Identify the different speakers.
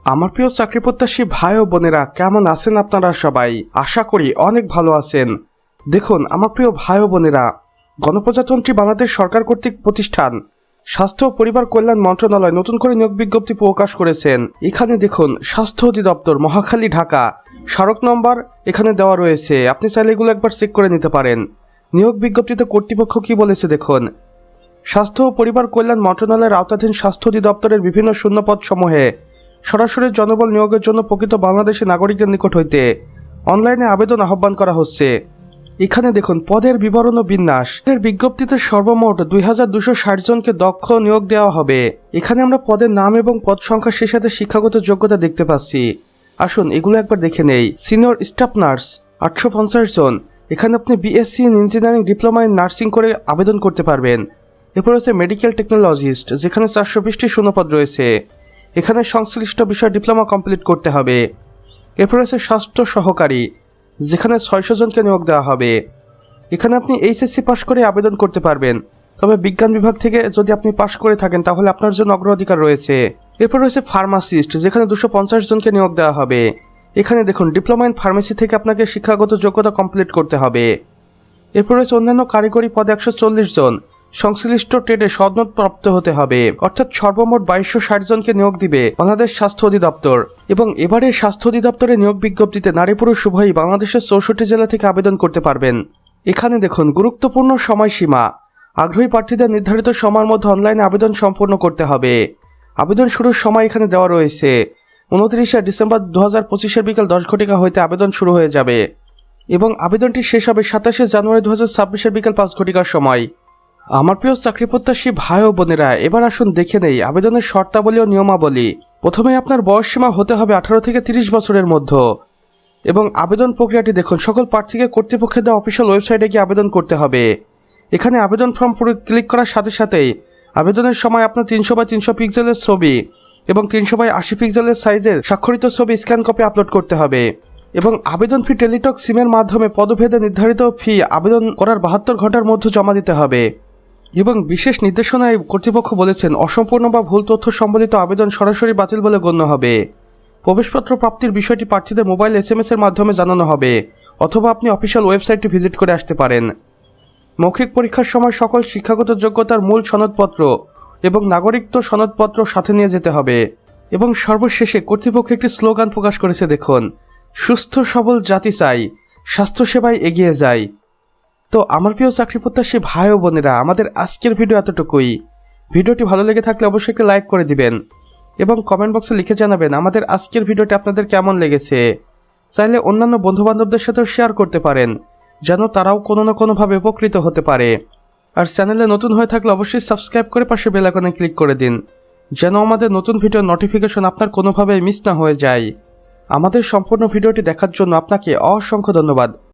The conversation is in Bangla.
Speaker 1: আমার প্রিয় চাকরি প্রত্যাশী ভাই ও বোনেরা, কেমন আছেন আপনারা সবাই? আশা করি অনেক ভালো আছেন। দেখুন আমার প্রিয় ভাই ও বোনেরা, গণপ্রজাতন্ত্রী বাংলাদেশ সরকার কর্তৃক প্রতিষ্ঠান স্বাস্থ্য ও পরিবার কল্যাণ মন্ত্রণালয় নতুন করে নিয়োগ বিজ্ঞপ্তি প্রকাশ করেছেন। এখানে দেখুন স্বাস্থ্য অধিদপ্তর, মহাখালী, ঢাকা, স্মারক নম্বর এখানে দেওয়া রয়েছে। আপনি চাইলে এগুলো একবার চেক করে নিতে পারেন। নিয়োগ বিজ্ঞপ্তিতে কর্তৃপক্ষ কি বলেছে দেখুন। স্বাস্থ্য ও পরিবার কল্যাণ মন্ত্রণালয়ের আওতাধীন স্বাস্থ্য অধিদপ্তরের বিভিন্ন শূন্যপদ সমূহে সরাসরি জনবল নিয়োগের জন্য প্রকৃত বাংলাদেশি নাগরিকদের নিকট হইতে অনলাইনে আবেদন আহ্বান করা হচ্ছে। এখানে দেখুন পদের বিবরণ ও বিন্যাস। এর বিজ্ঞপ্তিতে সর্বমোট 2260 জনকে দক্ষ নিয়োগ দেওয়া হবে। এখানে আমরা পদের নাম এবং পদ সংখ্যা, সে সাথে শিক্ষাগত যোগ্যতা দেখতে পাচ্ছি। আসুন এগুলো একবার দেখে নেই। সিনিয়র স্টাফ নার্স 850 জন। এখানে আপনি BSc in engineering, diploma in nursing করে আবেদন করতে পারবেন। এরপর আছে মেডিকেল টেকনোলজিস্ট, যেখানে 420টি শূন্যপদ রয়েছে। এখানে সংশ্লিষ্ট বিষয় ডিপ্লোমা কমপ্লিট করতে হবে। এরপর আছে স্বাস্থ্য সহকারী, যেখানে 600 জনকে নিয়োগ দেওয়া হবে। এখানে আপনি এইচএসসি পাশ করে আবেদন করতে পারবেন, তবে বিজ্ঞান বিভাগ থেকে যদি আপনি পাশ করে থাকেন তাহলে আপনার জন্য অগ্রাধিকার রয়েছে। এরপর রয়েছে ফার্মাসিস্ট, যেখানে 250 জনকে নিয়োগ দেওয়া হবে। এখানে দেখুন ডিপ্লোমা ইন ফার্মেসি থেকে আপনাকে শিক্ষাগত যোগ্যতা কমপ্লিট করতে হবে। এরপর রয়েছে অন্যান্য কারিগরি পদে 140 জন। সংশ্লিষ্ট ট্রেডে সনদ প্রাপ্ত হতে হবে। অর্থাৎ সর্বমোট 2260 জনকে নিয়োগ দিবে বাংলাদেশ স্বাস্থ্য অধিদপ্তর। এবং এবারের স্বাস্থ্য অধিদপ্তরের নিয়োগ বিজ্ঞপ্তিতে নারী পুরুষ উভয়ই বাংলাদেশের 64 জেলা থেকে আবেদন করতে পারবেন। এখানে দেখুন গুরুত্বপূর্ণ সময়সীমা। আগ্রহী প্রার্থীদের নির্ধারিত সময়ের মধ্যে অনলাইনে আবেদন সম্পূর্ণ করতে হবে। আবেদন শুরুর সময় এখানে দেওয়া রয়েছে 29 ডিসেম্বর 2025 বিকাল 10 ঘটিকা হইতে আবেদন শুরু হয়ে যাবে এবং আবেদনটি শেষ হবে 27 জানুয়ারি 2026 বিকাল 5 ঘটিকার সময়। আমার প্রিয় চাকরি প্রত্যাশী ভাই ও বোনেরা, এবার আসুন দেখে নেই আবেদনের শর্তাবলী ও নিয়মাবলী। প্রথমে আপনার বয়সসীমা হতে হবে 18 থেকে 30 বছরের মধ্যে। এবং আবেদন প্রক্রিয়াটি দেখুন, সকল প্রার্থীকে কর্তৃপক্ষের দেওয়া অফিসিয়াল ওয়েবসাইটে গিয়ে আবেদন করতে হবে। এখানে আবেদন ফর্ম ক্লিক করার সাথে সাথেই আবেদনের সময় আপনার 300x300 পিক্সেলের ছবি এবং 300x80 পিক্সেলের সাইজের স্বাক্ষরিত ছবি স্ক্যান কপি আপলোড করতে হবে। এবং আবেদন ফি টেলিটক সিমের মাধ্যমে পদভেদে নির্ধারিত ফি আবেদন করার 72 ঘন্টার মধ্যে জমা দিতে হবে। এবং বিশেষ নির্দেশনায় কর্তৃপক্ষ বলেছেন, অসম্পূর্ণ বা ভুল তথ্য সম্বলিত আবেদন সরাসরি বাতিল বলে গণ্য হবে। প্রবেশপত্র প্রাপ্তির বিষয়টি প্রার্থীদের মোবাইল SMS এর মাধ্যমে জানানো হবে, অথবা আপনি অফিসিয়াল ওয়েবসাইটটি ভিজিট করে আসতে পারেন। মৌখিক পরীক্ষার সময় সকল শিক্ষাগত যোগ্যতার মূল সনদপত্র এবং নাগরিকত্ব সনদপত্র সাথে নিয়ে যেতে হবে। এবং সর্বশেষে কর্তৃপক্ষ একটি স্লোগান প্রকাশ করেছে দেখুন, সুস্থ সবল জাতি চাই, স্বাস্থ্যসেবায় এগিয়ে যাই। তো আমার প্রিয় চাকরি প্রত্যাশী ভাই ও বোনেরা, আমাদের আজকের ভিডিও এতটুকুই। ভিডিওটি ভালো লেগে থাকলে অবশ্যই একটি লাইক করে দিবেন এবং কমেন্ট বক্সে লিখে জানাবেন আমাদের আজকের ভিডিওটি আপনাদের কেমন লেগেছে। চাইলে অন্যান্য বন্ধুবান্ধবদের সাথেও শেয়ার করতে পারেন, যেন তারাও কোনো না কোনোভাবে উপকৃত হতে পারে। আর চ্যানেলে নতুন হয়ে থাকলে অবশ্যই সাবস্ক্রাইব করে পাশে বেল আইকনে ক্লিক করে দিন, যেন আমাদের নতুন ভিডিওর নোটিফিকেশন আপনার কোনোভাবে মিস না হয়ে যায়। আমাদের সম্পূর্ণ ভিডিওটি দেখার জন্য আপনাকে অসংখ্য ধন্যবাদ।